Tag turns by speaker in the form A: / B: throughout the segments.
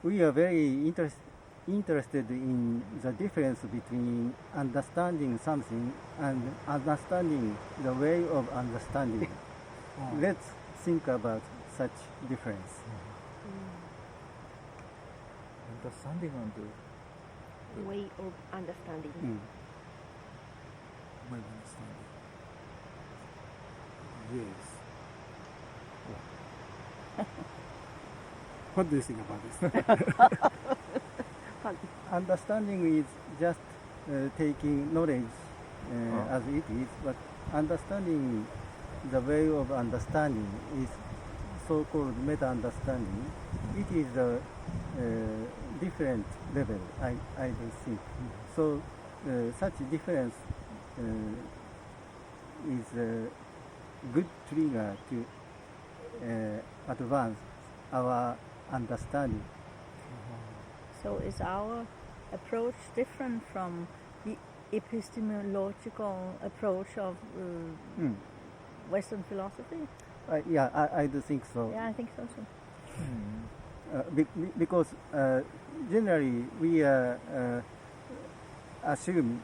A: we are very interested in the difference between understanding something and understanding the way of understanding. Let's think about such difference.
B: Understanding and
C: Way of understanding.
D: My understanding. Yes. What do you think about this?
A: Understanding is just taking knowledge as it is, but understanding the way of understanding is so-called meta-understanding. It is a different level, I think. So such difference is a good trigger to advance our understanding.
E: So is our approach different from the epistemological approach of Western philosophy?
A: Yeah, I do think so.
E: Yeah, I think so too.
A: Because generally we are assuming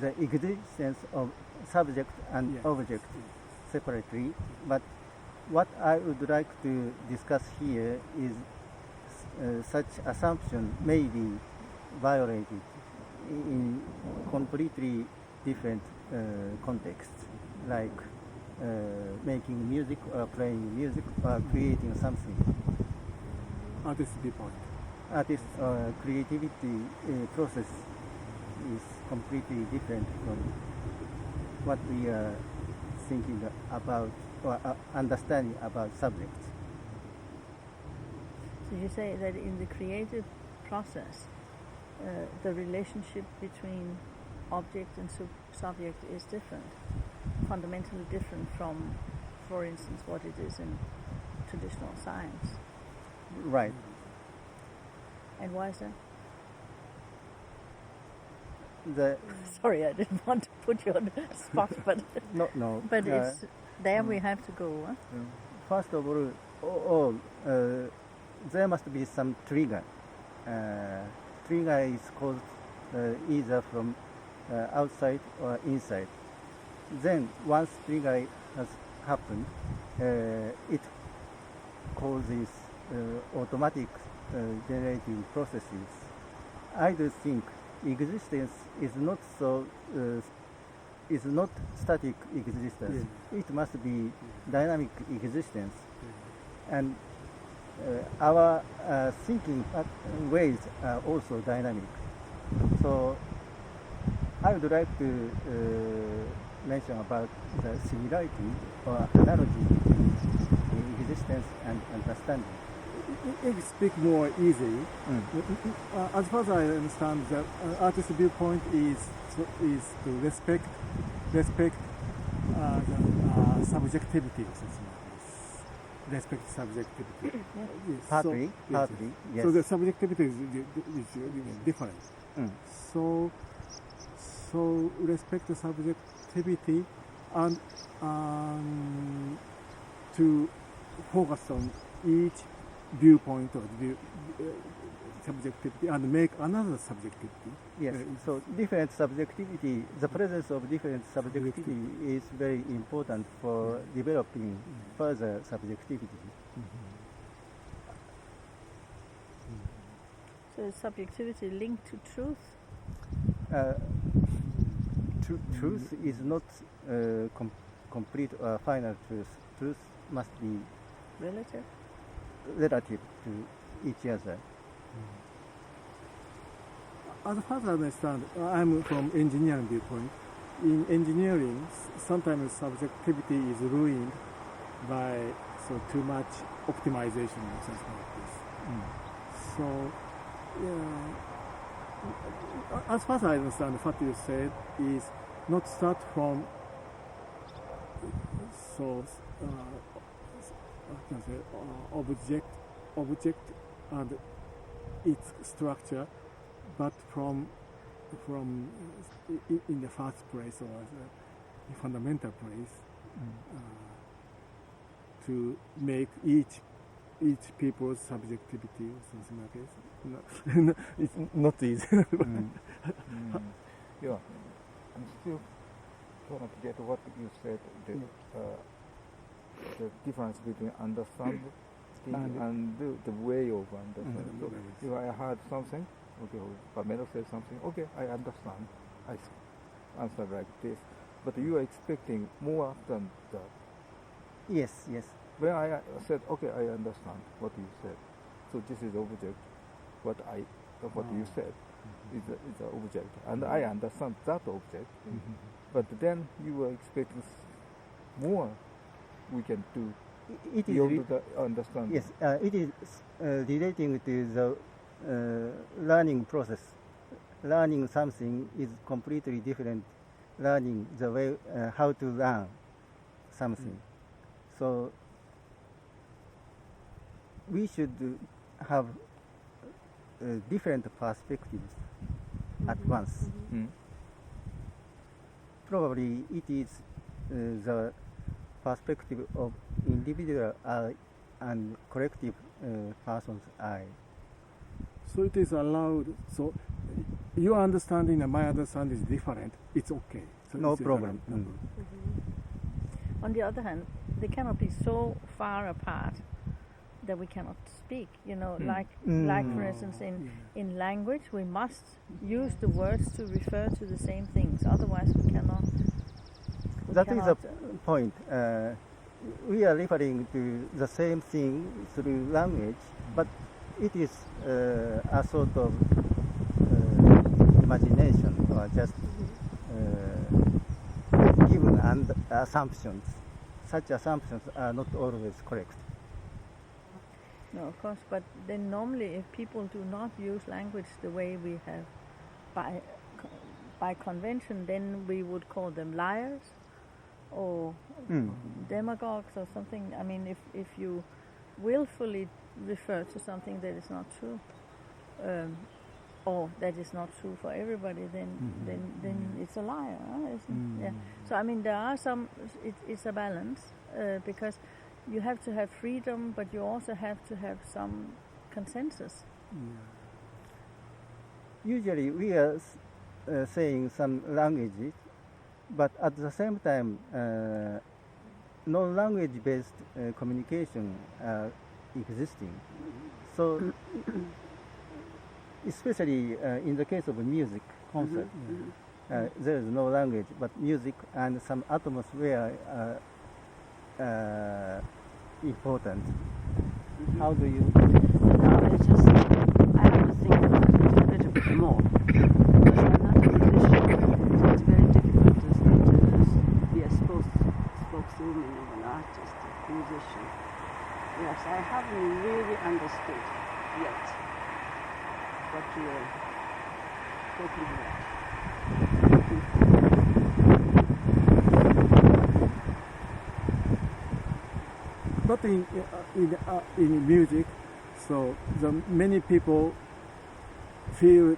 A: the existence of subject and object separately, but what I would like to discuss here is such assumption may be violated in completely different contexts, like making music or playing music or creating something.
D: Artist viewpoint.
A: Artist creativity process is completely different from what we are thinking about or understanding about subjects.
E: So you say that in the creative process, the relationship between object and subject is different, fundamentally different from, for instance, what it is in traditional science.
A: Right.
E: And why is that? Sorry, I didn't want to put you on the spot, but
A: no.
E: But it's there we have to go. Huh?
A: First of all, there must be some trigger. Trigger is caused either from outside or inside. Then once trigger has happened, it causes automatic generating processes. I do think existence is not static existence. It must be dynamic existence, and our thinking ways are also dynamic. So I would like to mention about the similarity or analogy between existence and understanding.
D: If you speak more easy, as far as I understand, the artist viewpoint is to respect the subjectivity of something. Respect subjectivity.
A: Partly, yes.
D: So the subjectivity is different. So respect the subjectivity and to focus on each viewpoint or subjectivity and make another subjectivity.
A: Yes, so different subjectivity, the presence of different subjectivity is very important for developing further subjectivity.
E: So is subjectivity linked to truth?
A: Truth is not complete or final truth. Truth must be relative to each other.
D: As far as I understand, I'm from engineering viewpoint. In engineering, sometimes subjectivity is ruined by too much optimization or something like this. So, as far as I understand, what you said is not start from object and its structure, but from in the first place or the fundamental place to make each each people's subjectivity or something like this. No, it's not easy.
B: Yeah, I'm still trying to get what you said. The difference between understanding and the way of understanding. So if I heard something, okay, Pernille said something, okay, I understand. I answer like this. But you are expecting more than that.
A: Yes, yes.
B: When I said, okay, I understand what you said. So this is object. What you said is the object, and I understand that object. But then you were expecting more. We can do
A: It
B: beyond the understanding.
A: Yes, it is relating to the learning process. Learning something is completely different. Learning the way how to learn something. So we should have different perspectives at once. Probably it is the perspective of individual eye and collective person's eye.
D: So it is allowed. So your understanding and my understanding is different. It's okay. So
A: No
D: it's
A: problem.
D: allowed.
E: On the other hand, they cannot be so far apart that we cannot speak. You know, like for instance, in language, we must use the words to refer to the same things. Otherwise, we cannot.
A: That is the point. We are referring to the same thing through language, but it is a sort of imagination or just given assumptions. Such assumptions are not always correct.
E: No, of course, but then normally if people do not use language the way we have by convention, then we would call them liars or demagogues or something. I mean, if you willfully refer to something that is not true, or that is not true for everybody, then it's a liar, isn't it? Yeah. So I mean, there are some. It's a balance because you have to have freedom, but you also have to have some consensus.
A: Usually, we are saying some languages, but at the same time, no language-based communication existing. So, especially in the case of music concert, there is no language, but music and some atmosphere are important. How do you?
F: It's just I have to think about it a little bit more because I'm not a musician, so it's very difficult to be a spokeswoman of an artist, a musician. Yes, I haven't really understood yet what you are talking about.
D: But in music, so the many people feel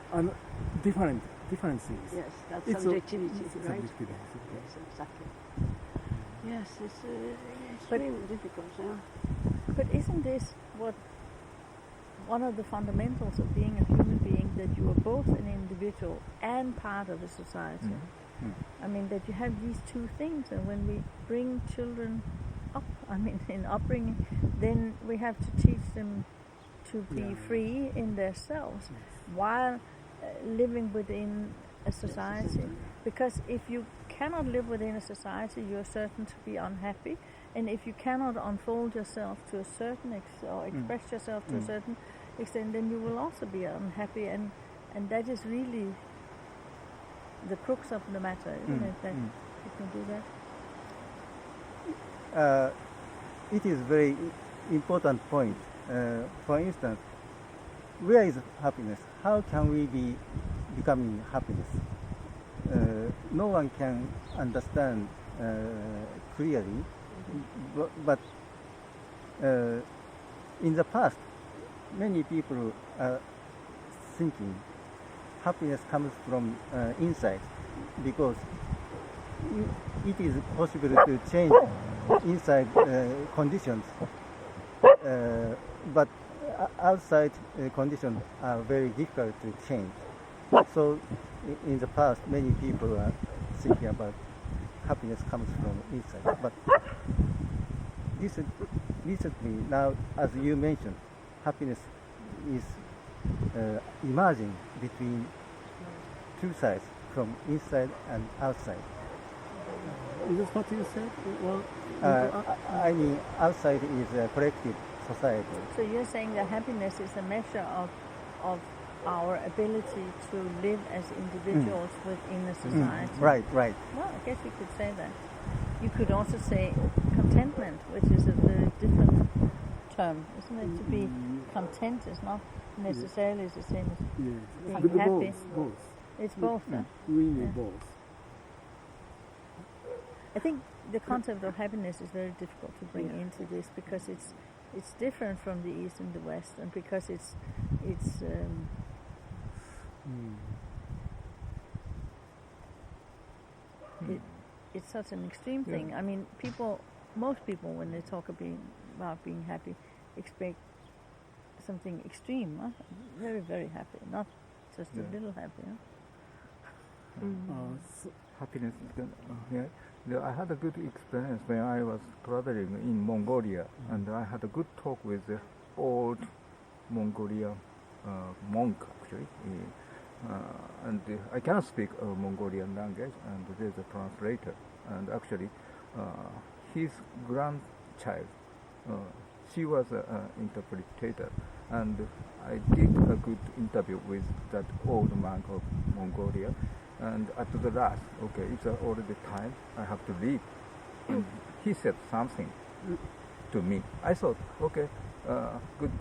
D: different things.
F: Yes, that's
D: It's
F: subjectivity, right?
D: Subjectivity.
F: Yes, exactly. Yes, it's extremely difficult. Yeah.
E: But isn't this one of the fundamentals of being a human being, that you are both an individual and part of a society? I mean, that you have these two things, and when we bring children up, I mean, in upbringing, then we have to teach them to be free in themselves while living within a society. Because if you cannot live within a society, you're certain to be unhappy. And if you cannot unfold yourself to a certain or express yourself to a certain extent, then you will also be unhappy. And that is really the crux of the matter, isn't it? That you can do that.
A: It is very important point. For instance, where is happiness? How can we be becoming happiness? No one can understand clearly, but in the past, many people are thinking happiness comes from inside, because it is possible to change inside conditions but outside conditions are very difficult to change. So in the past, many people are thinking about happiness comes from inside. But recently, now, as you mentioned, happiness is emerging between two sides, from inside and outside.
D: Is this what you said? Well,
A: I mean, outside is a collective society.
E: So you're saying that happiness is a measure of our ability to live as individuals within a society.
A: Right.
E: Well, I guess you could say that. You could also say contentment, which is a very different term, isn't it? To be content is not necessarily the same as being happy.
D: Both.
E: It's both.
D: Really both.
E: I think the concept of happiness is very difficult to bring into this because it's different from the East and the West, and because it's such an extreme thing. I mean, most people, when they talk about being happy, expect something extreme, very, very happy, not just a little happy.
B: Happiness. I had a good experience when I was traveling in Mongolia, and I had a good talk with the old Mongolian monk, actually. And I cannot speak Mongolian language, and there's a translator. And actually, his grandchild, she was an interpreter, and I did a good interview with that old monk of Mongolia. And at the last, okay, it's already time, I have to leave. And he said something to me. I thought, okay, good,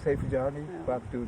B: safe journey back to